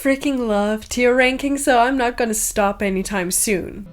freaking love tier ranking, so I'm not gonna stop anytime soon.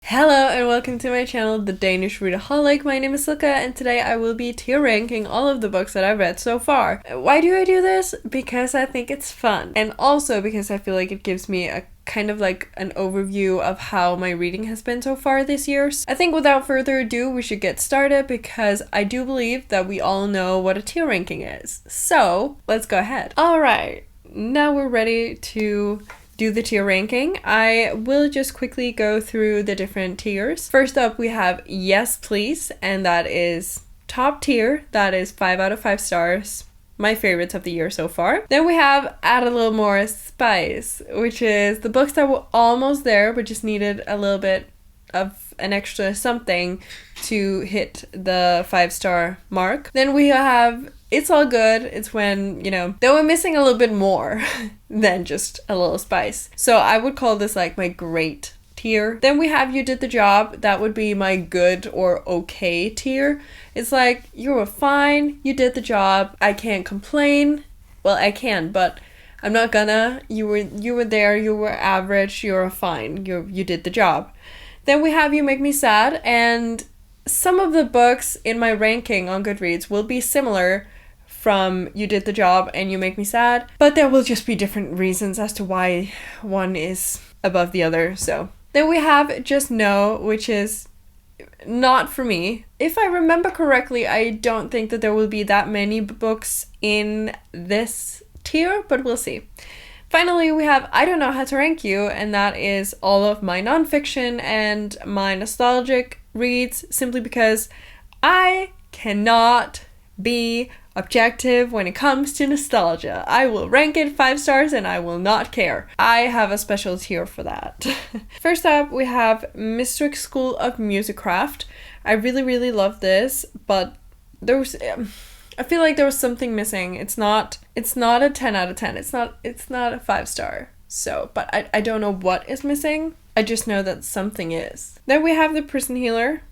Hello and welcome to my channel, The Danish Readaholic. My name is Silke and today I will be tier ranking all of the books that I've read so far. Why do I do this? Because I think it's fun, and also because I feel like it gives me a kind of like an overview of how my reading has been so far this year. So I think without further ado we should get started, because I do believe that we all know what a tier ranking is. So let's go ahead. Alright, now we're ready to do the tier ranking. I will just quickly go through the different tiers. First up we have Yes Please, and that is top tier. That is 5 out of 5 stars. My favorites of the year so far. Then we have Add a Little More Spice, which is the books that were almost there but just needed a little bit of an extra something to hit the 5-star mark. Then we have It's All Good. It's when, you know, they were missing a little bit more than just a little spice. So I would call this like my great tier. Then we have You Did the Job. That would be my good or okay tier. It's like, you were fine, you did the job, I can't complain. Well, I can, but I'm not gonna. You were there, you were average, you're fine, you did the job. Then we have You Make Me Sad, and some of the books in my ranking on Goodreads will be similar from You Did the Job and You Make Me Sad, but there will just be different reasons as to why one is above the other. So then we have Just Know, which is not for me. If I remember correctly, I don't think that there will be that many books in this tier, but we'll see. Finally, we have I Don't Know How to Rank You, and that is all of my nonfiction and my nostalgic reads, simply because I cannot be objective when it comes to nostalgia. I will rank it 5 stars and I will not care. I have a special tier for that. First up, we have Mistrix School of Musicraft. I really love this, but there was I feel like there was something missing. It's not a 10 out of 10. It's not a 5-star. So, but I don't know what is missing. I just know that something is. Then we have The Prison Healer.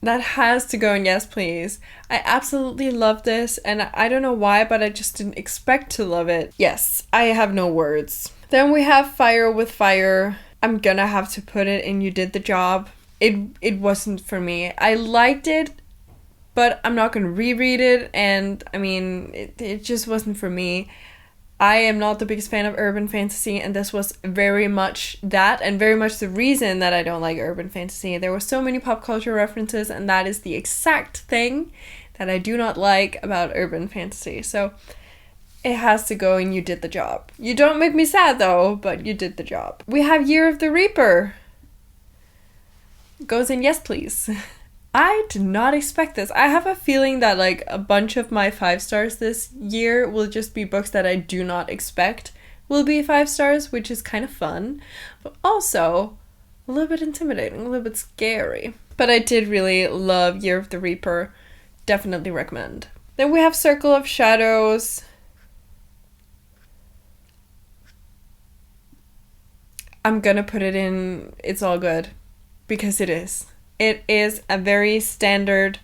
That has to go in Yes Please. I absolutely love this, and I don't know why, but I just didn't expect to love it. Yes, I have no words. Then we have Fire with Fire. I'm gonna have to put it in You Did the Job. It wasn't for me. I liked it, but I'm not gonna reread it, and I mean, it just wasn't for me. I am not the biggest fan of urban fantasy, and this was very much that, and very much the reason that I don't like urban fantasy. There were so many pop culture references, and that is the exact thing that I do not like about urban fantasy. So it has to go and You Did the Job. You Don't Make Me Sad though, but You Did the Job. We have Year of the Reaper. Goes in Yes Please. I did not expect this. I have a feeling that like a bunch of my 5 stars this year will just be books that I do not expect will be 5 stars, which is kind of fun, but also a little bit intimidating, a little bit scary. But I did really love Year of the Reaper. Definitely recommend. Then we have Circle of Shadows. I'm gonna put it in It's All Good, because it is. It is a very standard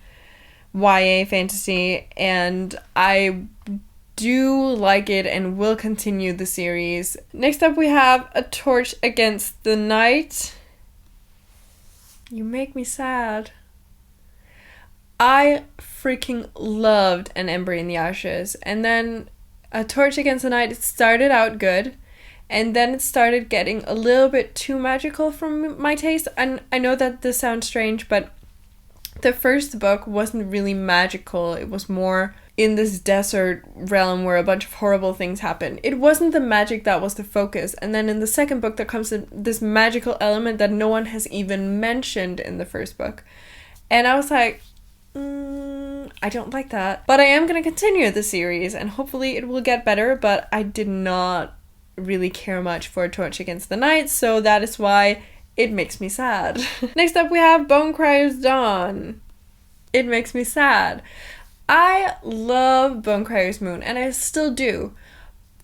YA fantasy, and I do like it and will continue the series. Next up we have A Torch Against the Night. You Make Me Sad. I freaking loved An Ember in the Ashes, and then A Torch Against the Night, it started out good, and then it started getting a little bit too magical for my taste. And I know that this sounds strange, but the first book wasn't really magical. It was more in this desert realm where a bunch of horrible things happen. It wasn't the magic that was the focus. And then in the second book, there comes this magical element that no one has even mentioned in the first book. And I was like, I don't like that. But I am going to continue the series, and hopefully it will get better, but I did not really care much for A Torch Against the Night, so that is why it makes me sad. Next up we have Bonecryer's Dawn. It makes me sad. I love Bonecryer's Moon, and I still do,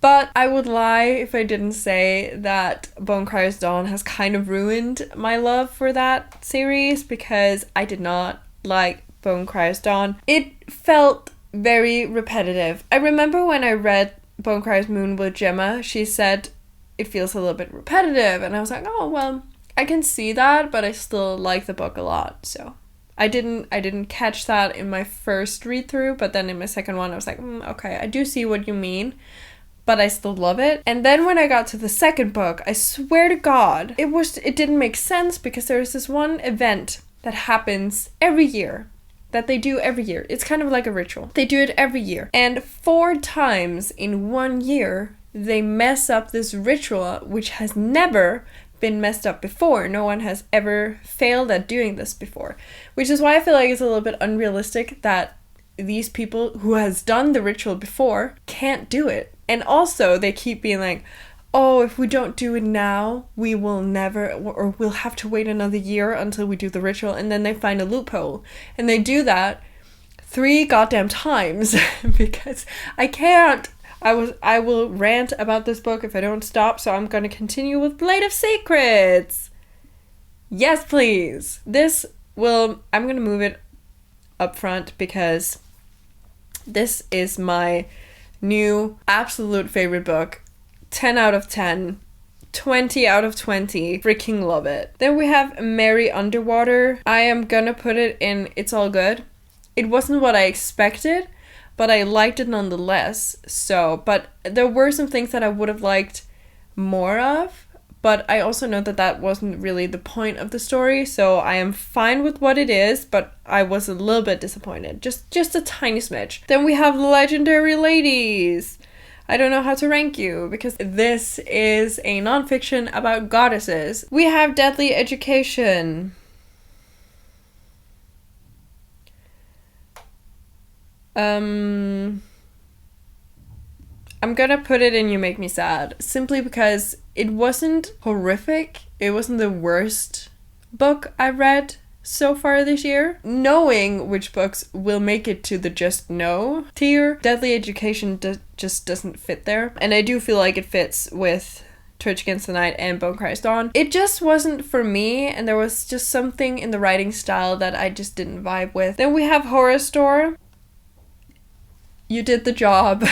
but I would lie if I didn't say that Bonecryer's Dawn has kind of ruined my love for that series, because I did not like Bone Cries Dawn. It felt very repetitive. I remember when I read Bone Cries Moon with Gemma, she said it feels a little bit repetitive, and I was like, oh, well, I can see that, but I still like the book a lot, so I didn't catch that in my first read through, but then in my second one I was like, okay, I do see what you mean, but I still love it. And then when I got to the second book, I swear to God, it didn't make sense, because there's this one event that happens every year, that they do every year. It's kind of like a ritual. They do it every year. And 4 times in 1 year, they mess up this ritual, which has never been messed up before. No one has ever failed at doing this before. Which is why I feel like it's a little bit unrealistic that these people who has done the ritual before can't do it. And also, they keep being like, oh, if we don't do it now, we will never, or we'll have to wait another year until we do the ritual, and then they find a loophole. And they do that 3 goddamn times, because I can't. I will rant about this book if I don't stop, so I'm going to continue with Blade of Secrets. Yes, please. I'm going to move it up front, because this is my new absolute favorite book. 10 out of 10, 20 out of 20, freaking love it. Then we have Mary Underwater. I am gonna put it in It's All Good. It wasn't what I expected, but I liked it nonetheless. But there were some things that I would have liked more of, but I also know that that wasn't really the point of the story, so I am fine with what it is, but I was a little bit disappointed. Just a tiny smidge. Then we have Legendary Ladies. I don't know how to rank you, because this is a nonfiction about goddesses. We have Deadly Education. I'm gonna put it in You Make Me Sad, simply because it wasn't horrific. It wasn't the worst book I read so far this year. Knowing which books will make it to the just no tier, Deadly Education just doesn't fit there. And I do feel like it fits with Twitch Against the Night and Bone Cries Dawn. It just wasn't for me, and there was just something in the writing style that I just didn't vibe with. Then we have Horror Store. You did the job.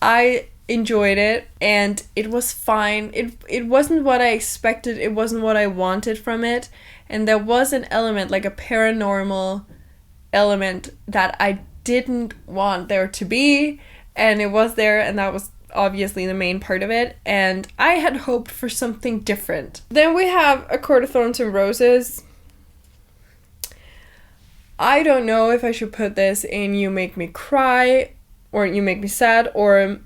I enjoyed it, and it was fine. It wasn't what I expected. It wasn't what I wanted from it. And there was an element, like a paranormal element, that I didn't want there to be. And it was there, and that was obviously the main part of it. And I had hoped for something different. Then we have A Court of Thorns and Roses. I don't know if I should put this in You Make Me Cry, or You Make Me Sad, or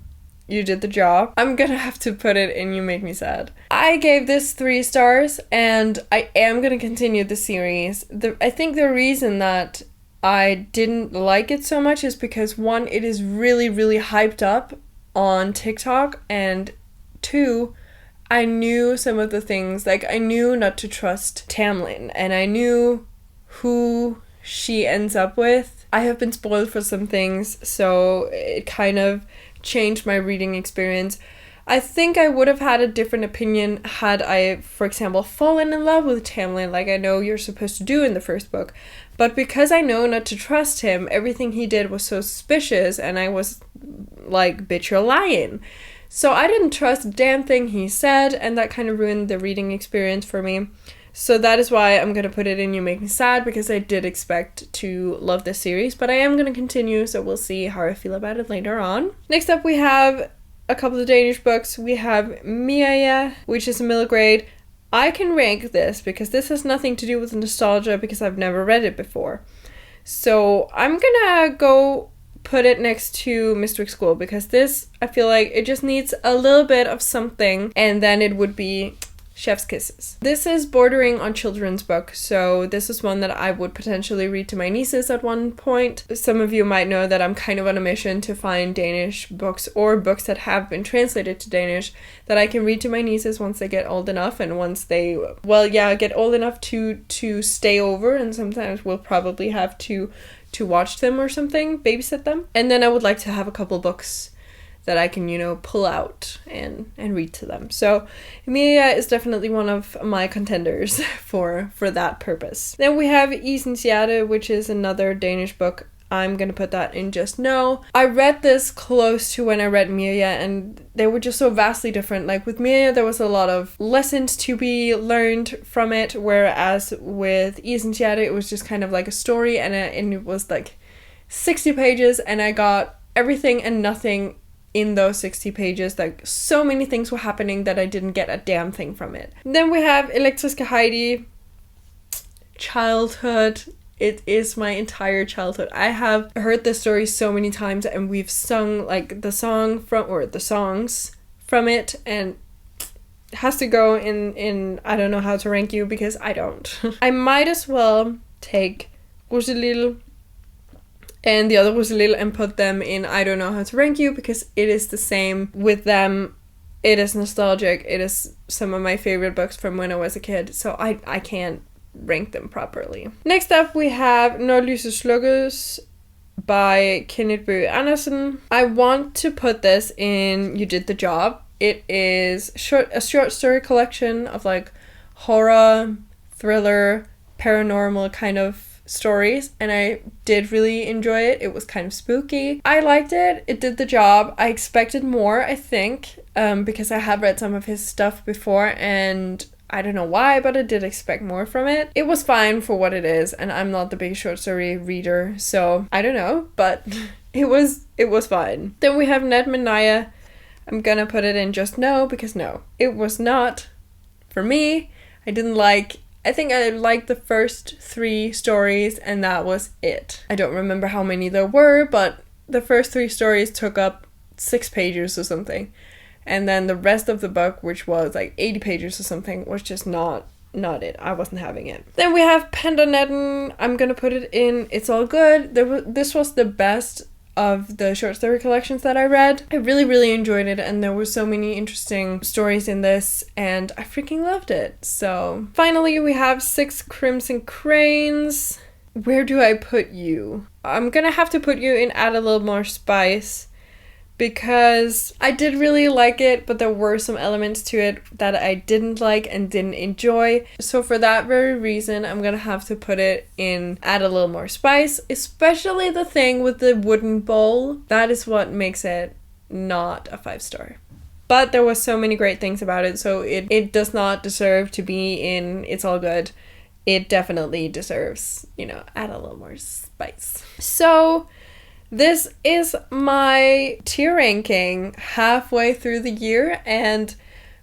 You Did the Job. I'm gonna have to put it in You Make Me Sad. I gave this 3 stars, and I am gonna continue the series. I think the reason that I didn't like it so much is because, 1, it is really, really hyped up on TikTok, and 2, I knew some of the things, like I knew not to trust Tamlin, and I knew who she ends up with. I have been spoiled for some things, so it kind of changed my reading experience. I think I would have had a different opinion had I, for example, fallen in love with Tamlin, like I know you're supposed to do in the first book. But because I know not to trust him, everything he did was so suspicious, and I was like, bitch, you're lying. So I didn't trust a damn thing he said, and that kind of ruined the reading experience for me. So that is why I'm going to put it in You Make Me Sad, because I did expect to love this series, but I am going to continue, so we'll see how I feel about it later on. Next up, we have a couple of Danish books. We have Hiiya, which is a middle grade. I can rank this because this has nothing to do with nostalgia, because I've never read it before. So I'm gonna go put it next to Mystic School, because this, I feel like it just needs a little bit of something, and then it would be Chef's Kisses. This is bordering on children's book, so this is one that I would potentially read to my nieces at one point. Some of you might know that I'm kind of on a mission to find Danish books, or books that have been translated to Danish, that I can read to my nieces once they get old enough, and once they, get old enough to stay over, and sometimes we'll probably have to watch them or something, babysit them. And then I would like to have a couple books that I can, you know, pull out and read to them. So Hiiya is definitely one of my contenders for that purpose. Then we have Isens Hjerte, which is another Danish book. I'm gonna put that in just no. I read this close to when I read Hiiya, and they were just so vastly different. Like with Hiiya, there was a lot of lessons to be learned from it, whereas with Isens Hjerte, it was just kind of like a story, and it was like 60 pages, and I got everything and nothing in those 60 pages. Like, so many things were happening that I didn't get a damn thing from it. Then we have Elektriske Heidi. Childhood. It is my entire childhood. I have heard this story so many times, and we've sung like the songs from it, and it has to go in I don't know how to rank you, because I don't. I might as well take Rosalil and the other Rosalil and put them in I don't know how to rank you, because it is the same with them. It is nostalgic. It is some of my favorite books from when I was a kid, so I can't rank them properly. Next up we have Når lyset slukkes by Kenneth Bøgh Andersen. I want to put this in You Did the Job. It is a short story collection of like horror, thriller, paranormal kind of stories, and I did really enjoy it. It was kind of spooky. I liked it. It did the job. I expected more, I think, because I have read some of his stuff before, and I don't know why, but I did expect more from it. It was fine for what it is, and I'm not the big short story reader, so I don't know, but it was fine. Then we have Ned Manaya. I'm gonna put it in just no, because no, it was not for me. I think I liked the first 3 stories, and that was it. I don't remember how many there were, but the first 3 stories took up 6 pages or something. And then the rest of the book, which was like 80 pages or something, was just not it. I wasn't having it. Then we have Pendernetten. I'm gonna put it in It's All Good. This was the best of the short story collections that I read. I really, really enjoyed it, and there were so many interesting stories in this, and I freaking loved it. So finally we have 6 Crimson Cranes. Where do I put you? I'm gonna have to put you in Add a Little More Spice, because I did really like it, but there were some elements to it that I didn't like and didn't enjoy. So for that very reason, I'm gonna have to put it in Add a Little More Spice, especially the thing with the wooden bowl. That is what makes it not a 5-star. But there was so many great things about it, so it does not deserve to be in It's All Good. It definitely deserves, you know, Add a Little More Spice. So this is my tier ranking halfway through the year, and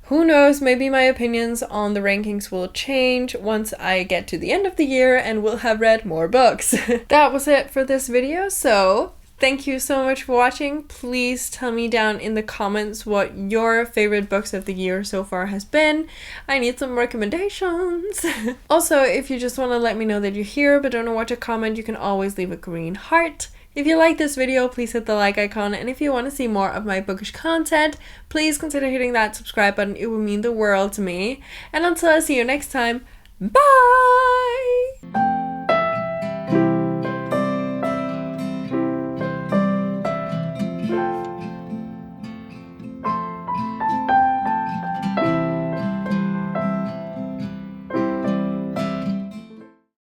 who knows, maybe my opinions on the rankings will change once I get to the end of the year and will have read more books. That was it for this video, so thank you so much for watching. Please tell me down in the comments what your favorite books of the year so far has been. I need some recommendations. Also, if you just want to let me know that you're here but don't know what to comment, you can always leave a green heart. If you like this video, please hit the like icon, and if you want to see more of my bookish content, please consider hitting that subscribe button. It would mean the world to me. And until I see you next time, bye!